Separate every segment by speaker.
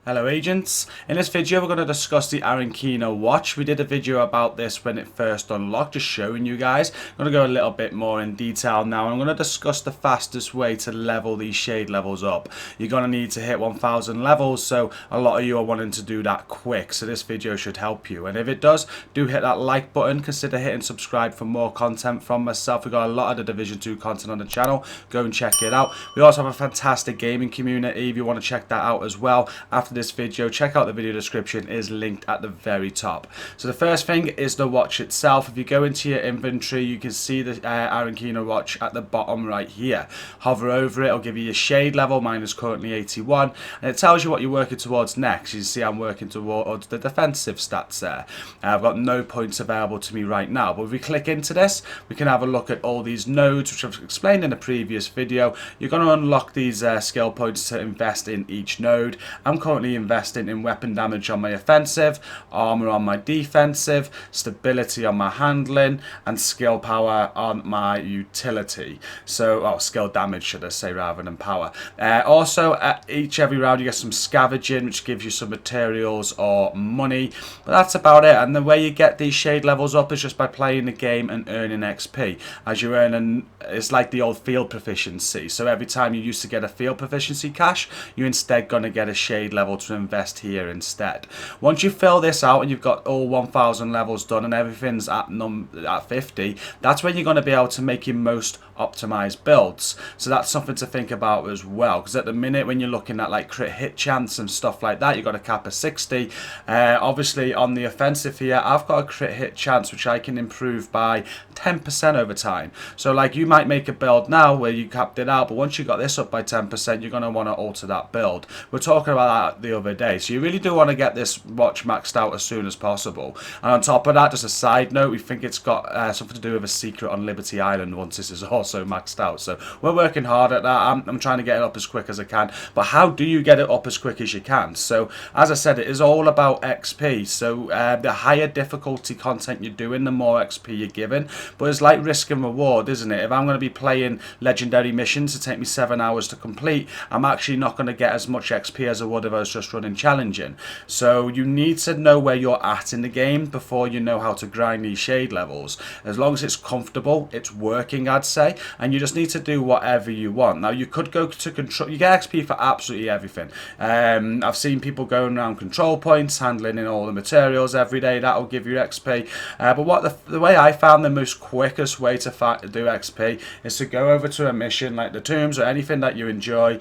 Speaker 1: Hello agents, in this video we're going to discuss the Arankino watch. We did a video about this when it first unlocked, just showing you guys. I'm going to go a little bit more in detail now. I'm going to discuss the fastest way to level these shade levels up. You're going to need to hit 1000 levels, so a lot of you are wanting to do that quick, so this video should help you. And if it does, do hit that like button, consider hitting subscribe for more content from myself. We've got a lot of the Division 2 content on the channel, go and check it out. We also have a fantastic gaming community if you want to check that out as well. After this video, check out the video description, is linked at the very top. So the first thing is the watch itself. If you go into your inventory, you can see the Arankino watch at the bottom right here. Hover over it, it'll give you your shade level. Mine is currently 81, and it tells you what you're working towards next. You see I'm working towards the defensive stats there. I've got no points available to me right now, but if we click into this, we can have a look at all these nodes, which I've explained in a previous video. You're going to unlock these skill points to invest in each node. I'm currently investing in weapon damage on my offensive, armor on my defensive, stability on my handling, and skill power on my utility. So, skill damage should I say rather than power. Also, at every round you get some scavenging, which gives you some materials or money, but that's about it. And the way you get these shade levels up is just by playing the game and earning XP. As you earn, it's like the old field proficiency. So every time you used to get a field proficiency cash, you're instead going to get a shade level to invest here instead. Once you fill this out and you've got all 1000 levels done and everything's at 50, that's when you're going to be able to make your most optimized builds. So that's something to think about as well, because at the minute when you're looking at like crit hit chance and stuff like that, you've got a cap of 60. Obviously on the offensive here, I've got a crit hit chance which I can improve by 10% over time. So like you might make a build now where you capped it out, but once you got this up by 10%, you're going to want to alter that build. We're talking about that the other day, so you really do want to get this watch maxed out as soon as possible. And on top of that, just a side note, we think it's got something to do with a secret on Liberty Island once this is also maxed out. So we're working hard at that. I'm trying to get it up as quick as I can, but how do you get it up as quick as you can? So as I said, it is all about XP. So the higher difficulty content you're doing, the more XP you're given. But it's like risk and reward, isn't it? If I'm going to be playing legendary missions to take me 7 hours to complete, I'm actually not going to get as much XP as I would if I was just running challenging. So you need to know where you're at in the game before you know how to grind these shade levels. As long as it's comfortable, it's working, I'd say, and you just need to do whatever you want. Now you could go to control, you get XP for absolutely everything. I've seen people going around control points, handling in all the materials every day. That'll give you XP. But what the way I found the most quickest way to do XP is to go over to a mission like the tombs or anything that you enjoy.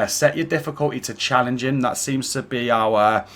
Speaker 1: Set your difficulty to challenging. That seems to be our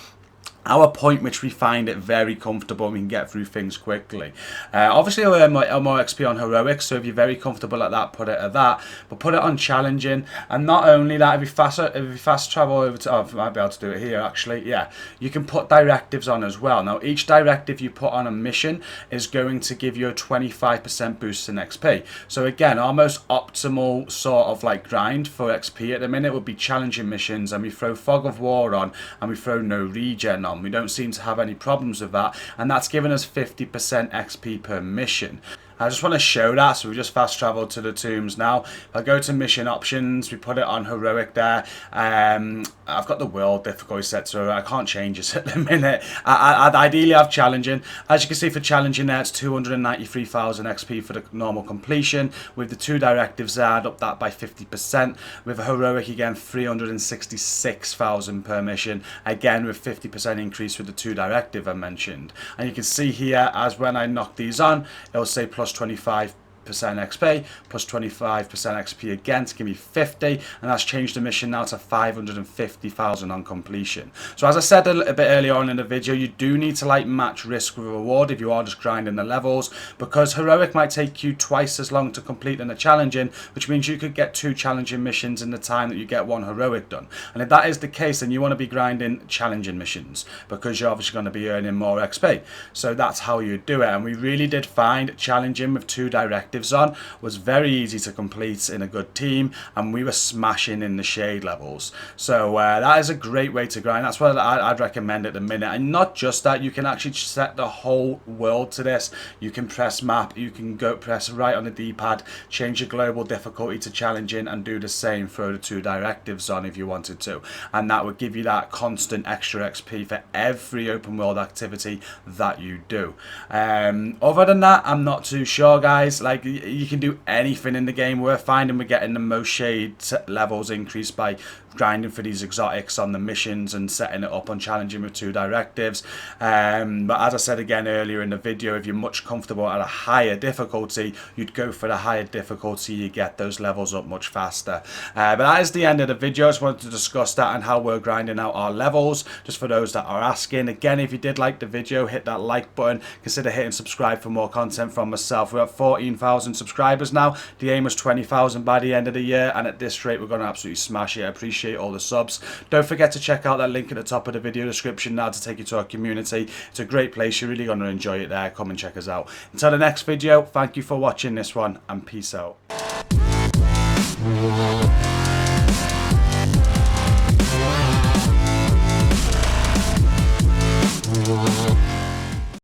Speaker 1: point which we find it very comfortable and we can get through things quickly. Obviously I'll earn more XP on heroic, so if you're very comfortable at that, put it at that, but put it on challenging. And not only that, if you fast travel over to, I might be able to do it here actually, yeah, you can put directives on as well. Now each directive you put on a mission is going to give you a 25% boost in XP. So again, our most optimal sort of like grind for XP at the minute would be challenging missions, and we throw Fog of War on and we throw no regen on. We don't seem to have any problems with that, and that's given us 50% XP per mission. I just want to show that, so we just fast travel to the tombs now. If I go to mission options, we put it on heroic there. I've got the world difficulty set, so I can't change it at the minute. I'd ideally have challenging. As you can see for challenging there, it's 293,000 XP for the normal completion. With the two directives there, I'd up that by 50%. With a heroic again, 366,000 per mission. Again with 50% increase with the two directive I mentioned. And you can see here, as when I knock these on, it'll say plus 25% XP, plus 25% XP again to give me 50, and that's changed the mission now to 550,000 on completion. So as I said a little bit earlier on in the video, you do need to like match risk with reward if you are just grinding the levels, because heroic might take you twice as long to complete than a challenging, which means you could get 2 challenging missions in the time that you get 1 heroic done. And if that is the case, then you want to be grinding challenging missions, because you're obviously going to be earning more XP. So that's how you do it, and we really did find challenging with 2 directives directives on was very easy to complete in a good team, and we were smashing in the shade levels. So that is a great way to grind. That's what I'd recommend at the minute. And not just that, you can actually set the whole world to this. You can press map, you can go press right on the D-pad, change your global difficulty to challenging, and do the same for the 2 directives on if you wanted to, and that would give you that constant extra XP for every open world activity that you do. Other than that, I'm not too sure, guys. Like, you can do anything in the game. We're finding we're getting the most shade levels increased by grinding for these exotics on the missions and setting it up on challenging with 2 directives. But as I said again earlier in the video, if you're much comfortable at a higher difficulty, you'd go for the higher difficulty. You get those levels up much faster. But that is the end of the video. I just wanted to discuss that and how we're grinding out our levels, just for those that are asking. Again, if you did like the video, hit that like button. Consider hitting subscribe for more content from myself. We're at 14,000 subscribers now. The aim was 20,000 by the end of the year, and at this rate we're going to absolutely smash it. I appreciate all the subs. Don't forget to check out that link at the top of the video description now to take you to our community. It's a great place. You're really going to enjoy it there. Come and check us out. Until the next video, thank you for watching this one, and peace out.